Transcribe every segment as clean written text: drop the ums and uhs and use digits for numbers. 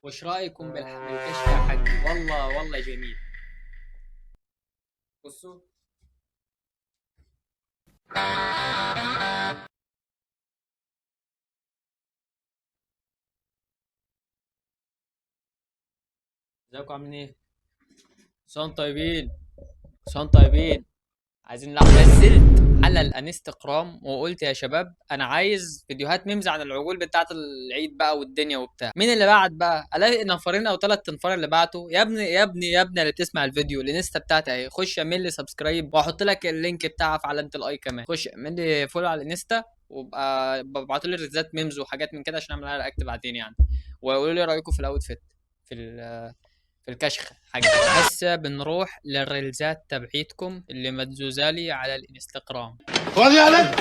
وش رايكم بالكشف يا حاج؟ والله جميل. بصوا. ازيكم عاملين ايه؟ كلكم طيبين. كلكم طيبين. عايزين نلعب. نزلت على الانستغرام وقلت يا شباب انا عايز فيديوهات ميمز عن العجول بتاعه العيد بقى والدنيا وبتاع. مين اللي بعت بقى؟ الاقي نفرين او ثلاث انفار اللي بعتوا. يا ابني اللي بتسمع الفيديو الانستا بتاعتي اهي. خش اعمل لي سبسكرايب واحط لك اللينك بتاعها في علامه الاي كمان. خش اعمل لي فولو على الانستا وابقى ببعتوا لي ريلزات ميمز وحاجات من كده عشان اعمل عليها رياكت بعدين يعني. وقولوا لي رايكم في الاوتفيت في في الكشخ حاجة. هسه بنروح للريلزات تبعيتكم اللي مدزوزالي على الانستغرام. خد يا ولد.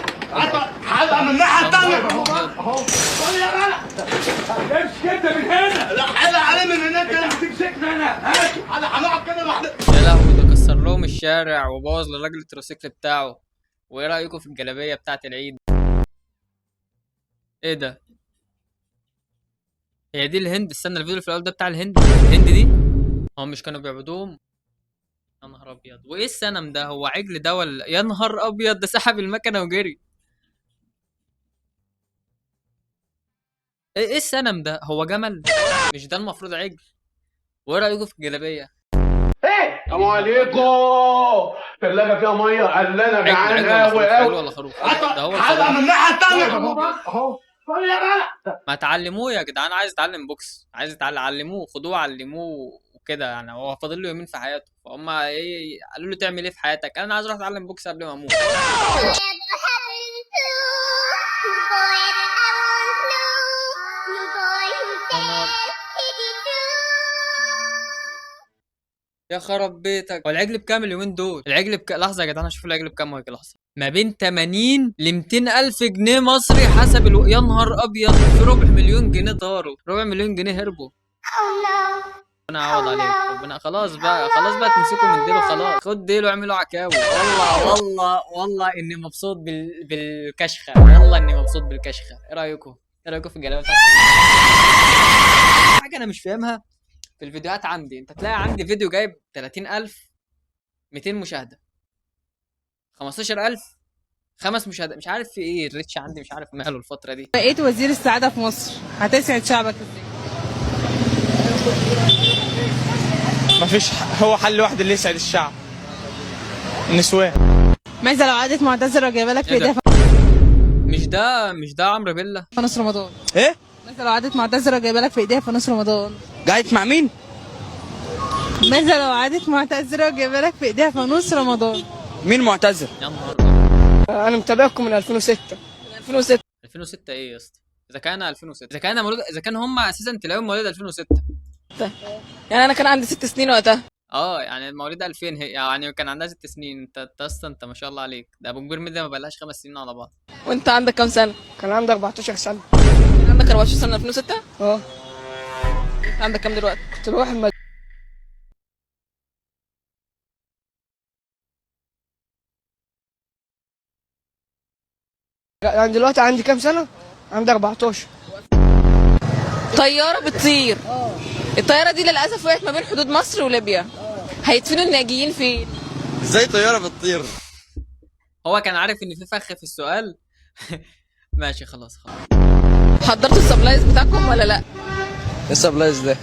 حلقه من الناحيه الثانيه. خد يا ولد. امشي انت من هنا. لا حلقه عليه من هناك. انت تمسكنا هنا. هنقعد كده لوحدنا. يا لهوي ده كسر لهم الشارع وبوظ للراجل التروسيكل بتاعه. وايه رايكم في الجلابيه بتاعت العيد؟ ايه ده؟ هي دي الهند؟ استنى الفيديو اللي في الاول ده بتاع الهند دي. هم مش كانوا بيعبدوهم؟ يا نهار ابيض. وايه السنم ده؟ هو عجل ده ولا؟ يا نهار ابيض ده سحب المكنه وجري. ايه السنم ده؟ هو جمل؟ مش ده المفروض عجل؟ وايه رايكم في الجلابيه؟ ايه السلام عليكم. ثلاجه فيها ميه قلنا جعان قوي عجل قوي. ولا خروف؟ ده هو حلقه الخروف. من الناحيه الثانيه. اهو خد يا ولد. ما تعلموه يا جدعان. عايز يتعلم بوكس، عايز يتعلم، علموه، خدوه علموه وكده يعني. هو فاضل له يومين في حياته فهم ايه قالوا له تعمل ايه في حياتك؟ انا عايز اروح اتعلم بوكس قبل ما اموت. يا خرب بيتك. هو العجل بكام اليومين دول؟ العجل لحظه يا جدعان اشوف العجل بكام. هو لحظه. ما بين 80 ل 200 الف جنيه مصري حسب يا نهار ابيض. في ربع مليون جنيه طاروا. ربع مليون جنيه هربوا. ربنا يعوض عليك. ربنا خلاص بقى تمسكوا من ديله. خلاص خد ديله واعملوا عكاوي. والله اني مبسوط بالكشخه. والله اني مبسوط بالكشخه. ايه رايكم؟ ايه رايكم في الجلاوه بتاعتي؟ حاجه انا مش فاهمها في الفيديوهات عندي. انت تلاقي عندي فيديو جايب 30,000 200 مشاهده، 15,000 5 مشاهدات. مش عارف في ايه الريتش عندي، مش عارف ماله الفتره دي. بقيت وزير السعادة في مصر، هتسعد شعبك ازاي؟ مفيش هو حل واحد اللي يسعد الشعب، النسوان. ماذا لو عادت معتذرة جايبه لك في ايه ايديها ده؟ مش ده عمرو بيلا؟ فانوس رمضان. ايه؟ ماذا لو عادت معتذرة جايبه لك في ايديها فانوس رمضان. قاعد مع مين؟ ماذا لو عادت معتذرة جايبه لك في ايديها فانوس رمضان. مين معتذر؟ يا نهار ابيض. انا متابعكم من 2006. 2006 ايه يا اسطى؟ اذا كان 2006، اذا كان مولود، اذا كان هم اساسا تلاقيهم مواليد 2006. يعني انا كان عندي 6 سنين وقتها. يعني مواليد 2000 هي يعني كان عندها 6 سنين. انت اصلا انت ما شاء الله عليك. ده ابو كبير مدة ما بقالهاش 5 سنين على بعض. وانت عندك كام سنة؟ كان عندي 14 سنة. كان عندك 14 سنة 2006؟ اه. عندك كام دلوقتي؟ كنت بروح المدرسة. يعني دلوقتي عندي كام سنة؟ عندي 14. طيارة بتطير. الطيارة دي للأسف وقعت ما بين حدود مصر وليبيا. هيدفنوا الناجيين فين؟ ازاي طياره بتطير؟ هو كان عارف ان في فخ في السؤال. ماشي خلاص. حضرتوا السبلايز بتاعكم ولا لا؟ لسه بلايز ده.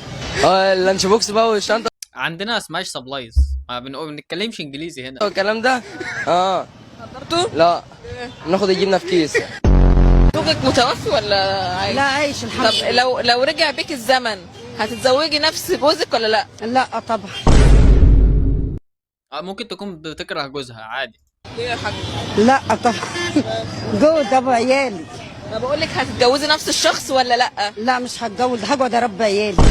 اللانش بوكس بقى والشنطه عندنا سماش سبلايز. ما بنتكلمش انجليزي هنا. والكلام ده. اه. حضرتوا؟ لا ناخد يجيبنا في كيس. زوجك متوفي ولا عايش؟ لا عايش الحمد طب لو رجع بيك الزمن هتتزوجي نفس جوزك ولا لا؟ لا طبعا. ممكن تكون بتكره جوزها عادي. ليه يا حاج؟ لا طبعا. جوز ابو عيالي. انا بقول لك هتتجوزي نفس الشخص ولا لا؟ لا مش هتجوز، هقعد اربي عيالي.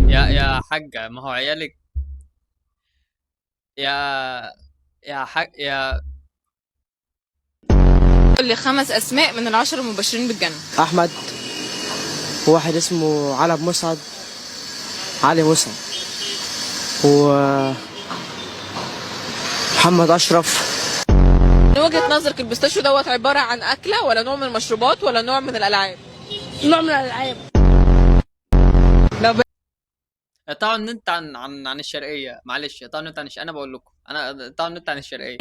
يا حاجة ما هو عيالك. يا حاج يا. قول لي 5 اسماء من ال10 المبشرين بالجنة. احمد، وواحد اسمه علب مسعد، علي مسعد، و محمد اشرف. من وجهة نظرك البيستاشيو دوت عبارة عن أكلة ولا نوع من المشروبات ولا نوع من الألعاب؟ نوع من الالعاب. قطعوا النت عن الشرقيه، معلش قطعوا النت عن الشرقيه، انا بقول لكم انا قطعوا النت عن الشرقيه.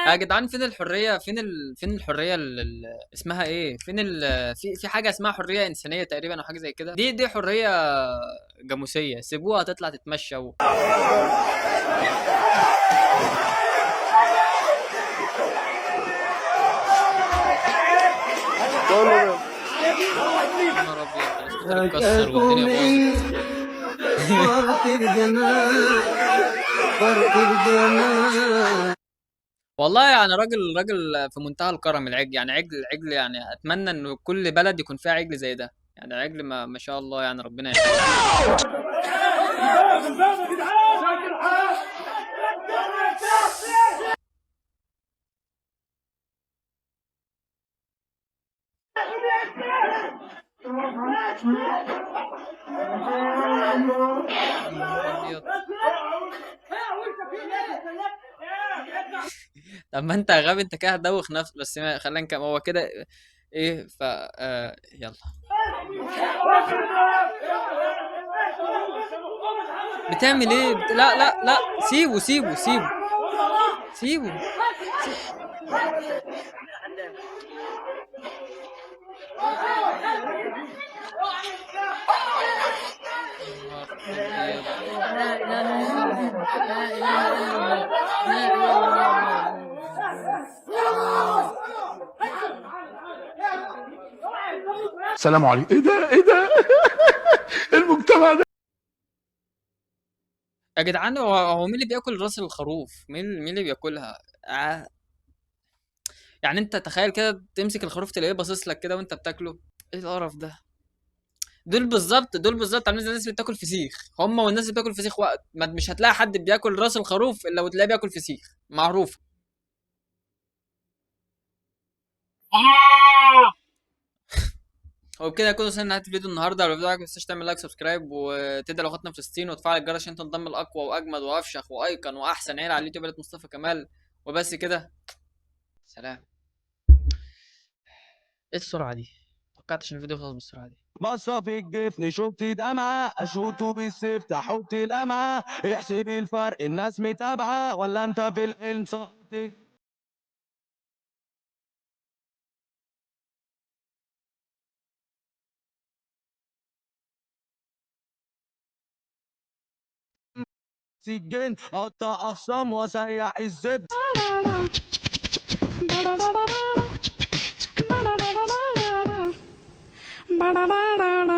يا جدعان فين الحريه، فين الحريه اسمها ايه، فين في حاجه اسمها حريه انسانيه تقريبا او حاجه زي كده، دي حريه جاموسيه، سيبوها تطلع تتمشى يا نهار ابيض اتكسر والدنيا باظت. والله يعني راجل في منتهى الكرم، العجل يعني عجل يعني اتمنى ان كل بلد يكون فيها عجل زي ده، يعني عجل ما شاء الله يعني ربنا يحفظه. طب ما انت غبي، انت كده هتدوخ نفسك، بس خلينا نكمل هو كده ايه يلا. بتعمل ايه لا لا لا، سيبه. السلام عليكم. ايه ده ايه ده المجتمع ده. يا جدعان هو مين اللي بياكل راس الخروف؟ مين اللي بياكلها؟ يعني انت تخيل كده تمسك الخروف تلاقيه باصص لك كده وانت بتاكله، ايه القرف ده؟ دول بالظبط عاملين زي الناس اللي بتاكل فسيخ، هم والناس اللي بتاكل فسيخ وقت مش هتلاقي حد بياكل راس الخروف الا وتلاقيه بياكل فسيخ، معروف. وبكده يكون وصلنا لنهايه الفيديو النهارده. لو الفيديو عجبك ما تنساش تعمل لايك سبسكرايب وتدعي لاخواتنا في فلسطين وتفعل الجرس عشان تنضم لاقوى واجمد وافشخ وايقن واحسن عيله على اليوتيوب، عيله مصطفى كمال. وبس كده، سلام. ايه السرعه دي؟ توقعتش ان الفيديو يخلص بالسرعه دي. بصة في الجفن شفت دمعة اشوطه بالسيف تحط القمعة احسب الفرق الناس متابعة ولا انت في الحلم صحتك سجن قطع اقسام وسيح الزبد Ba-da-da-da-da.